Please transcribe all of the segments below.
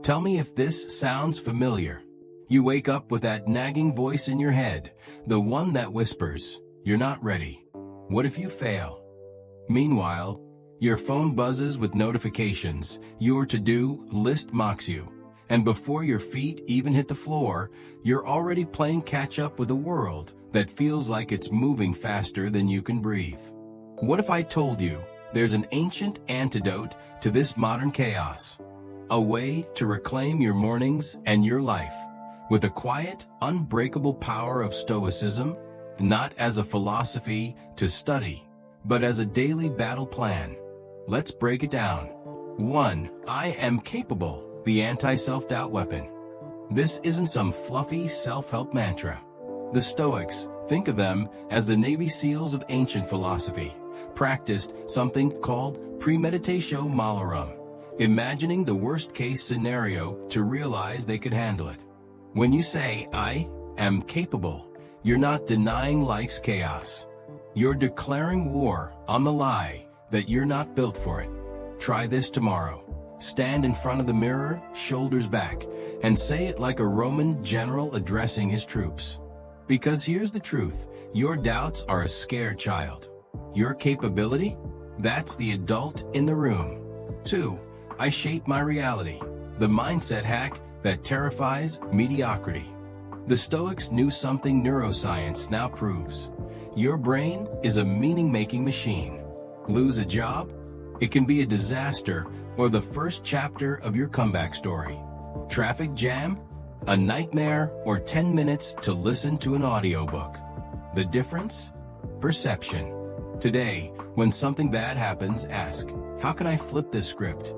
Tell me if this sounds familiar. You wake up with that nagging voice in your head, the one that whispers, "You're not ready. What if you fail?" Meanwhile, your phone buzzes with notifications, your to-do list mocks you, and before your feet even hit the floor, you're already playing catch-up with a world that feels like it's moving faster than you can breathe. What if I told you there's an ancient antidote to this modern chaos? A way to reclaim your mornings and your life with the quiet, unbreakable power of Stoicism, not as a philosophy to study, but as a daily battle plan. Let's break it down. 1. I am capable, the anti-self-doubt weapon. This isn't some fluffy self-help mantra. The Stoics, think of them as the Navy SEALs of ancient philosophy, practiced something called premeditatio malorum, imagining the worst-case scenario to realize they could handle it. When you say, "I am capable," you're not denying life's chaos. You're declaring war on the lie that you're not built for it. Try this tomorrow. Stand in front of the mirror, shoulders back, and say it like a Roman general addressing his troops. Because here's the truth, your doubts are a scared child. Your capability? That's the adult in the room. 2. I shape my reality, the mindset hack that terrifies mediocrity. The Stoics knew something neuroscience now proves. Your brain is a meaning-making machine. Lose a job? It can be a disaster or the first chapter of your comeback story. Traffic jam? A nightmare or 10 minutes to listen to an audiobook. The difference? Perception. Today, when something bad happens, ask, how can I flip this script?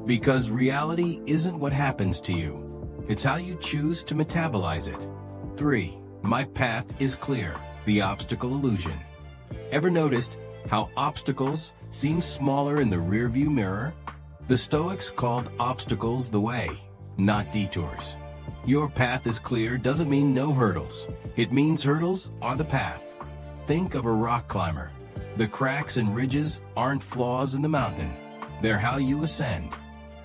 Because reality isn't what happens to you. It's how you choose to metabolize it. 3. My path is clear, the obstacle illusion. Ever noticed how obstacles seem smaller in the rearview mirror? The Stoics called obstacles the way, not detours. Your path is clear doesn't mean no hurdles. It means hurdles are the path. Think of a rock climber. The cracks and ridges aren't flaws in the mountain. They're how you ascend.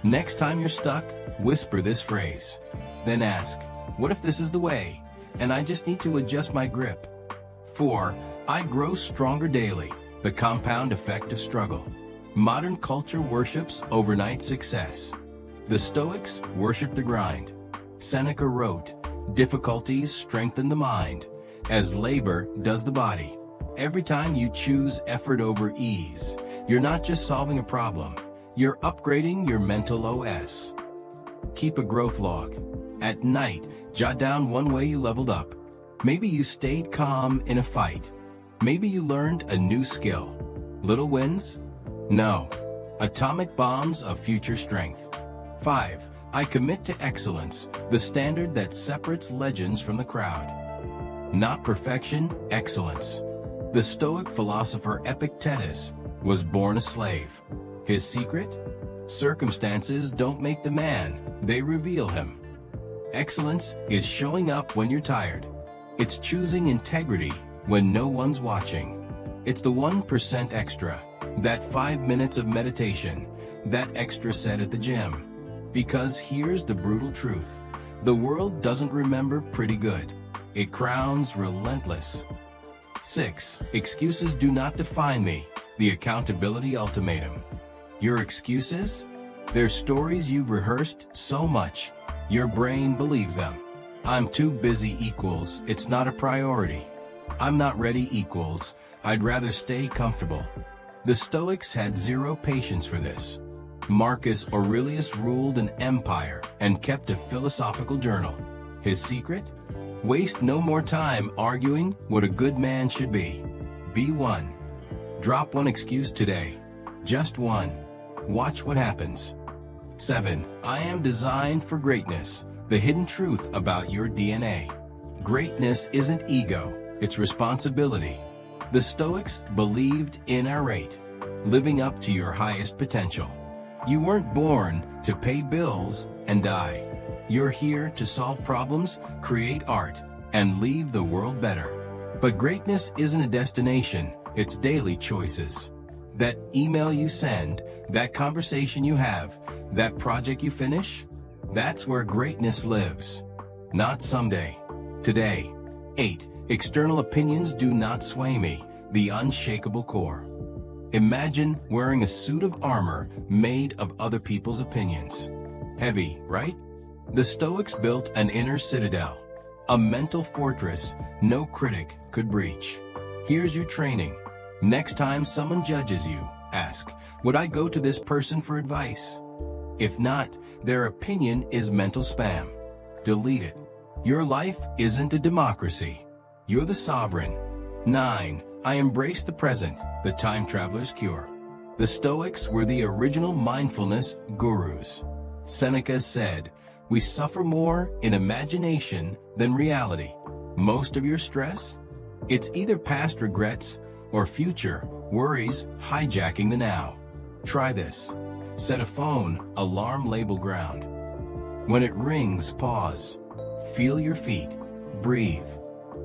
Next time you're stuck, whisper this phrase. Then ask, what if this is the way, and I just need to adjust my grip? 4. I grow stronger daily, the compound effect of struggle. Modern culture worships overnight success. The Stoics worship the grind. Seneca wrote, difficulties strengthen the mind, as labor does the body. Every time you choose effort over ease, you're not just solving a problem, you're upgrading your mental OS. Keep a growth log. At night, jot down one way you leveled up. Maybe you stayed calm in a fight. Maybe you learned a new skill. Little wins? No. Atomic bombs of future strength. 5. I commit to excellence, the standard that separates legends from the crowd. Not perfection, excellence. The Stoic philosopher Epictetus was born a slave. His secret? Circumstances don't make the man, they reveal him. Excellence is showing up when you're tired. It's choosing integrity when no one's watching. It's the 1% extra, that 5 minutes of meditation, that extra set at the gym. Because here's the brutal truth. The world doesn't remember pretty good. It crowns relentless. 6. Excuses do not define me, the accountability ultimatum. Your excuses? They're stories you've rehearsed so much, your brain believes them. I'm too busy equals, it's not a priority. I'm not ready equals, I'd rather stay comfortable. The Stoics had zero patience for this. Marcus Aurelius ruled an empire and kept a philosophical journal. His secret? Waste no more time arguing what a good man should be. Be one. Drop one excuse today. Just one. Watch what happens. 7. I am designed for greatness, the hidden truth about your DNA. Greatness isn't ego, it's responsibility. The Stoics believed in arete, living up to your highest potential. You weren't born to pay bills and die. You're here to solve problems, create art, and leave the world better. But greatness isn't a destination, it's daily choices. That email you send, that conversation you have, that project you finish, That's where greatness lives. Not someday. Today. 8. External opinions do not sway me. The unshakable core. Imagine wearing a suit of armor made of other people's opinions. Heavy, right? The Stoics built an inner citadel, a mental fortress no critic could breach. Here's your training. Next time someone judges you, ask, would I go to this person for advice? If not, their opinion is mental spam. Delete it. Your life isn't a democracy. You're the sovereign. 9. I embrace the present, the time traveler's cure. The Stoics were the original mindfulness gurus. Seneca said, we suffer more in imagination than reality. Most of your stress? It's either past regrets or future worries hijacking the now. Try this. Set a phone alarm label ground. When it rings, pause. Feel your feet. Breathe.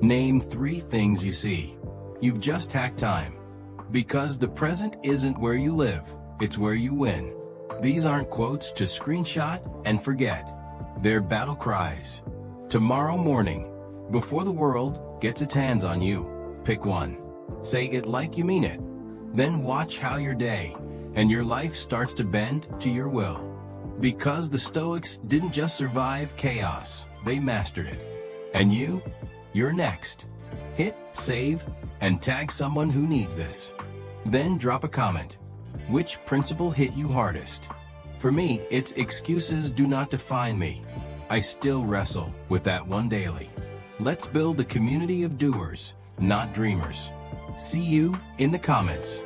Name 3 things you see. You've just hacked time. Because the present isn't where you live, it's where you win. These aren't quotes to screenshot and forget. They're battle cries. Tomorrow morning, before the world gets its hands on you, pick one. Say it like you mean it. Then watch how your day and your life starts to bend to your will. Because the Stoics didn't just survive chaos, they mastered it. And you're next. Hit save and tag someone who needs this. Then drop a comment. Which principle hit you hardest? For me, it's excuses do not define me. I still wrestle with that one daily. Let's build a community of doers, not dreamers. See you in the comments.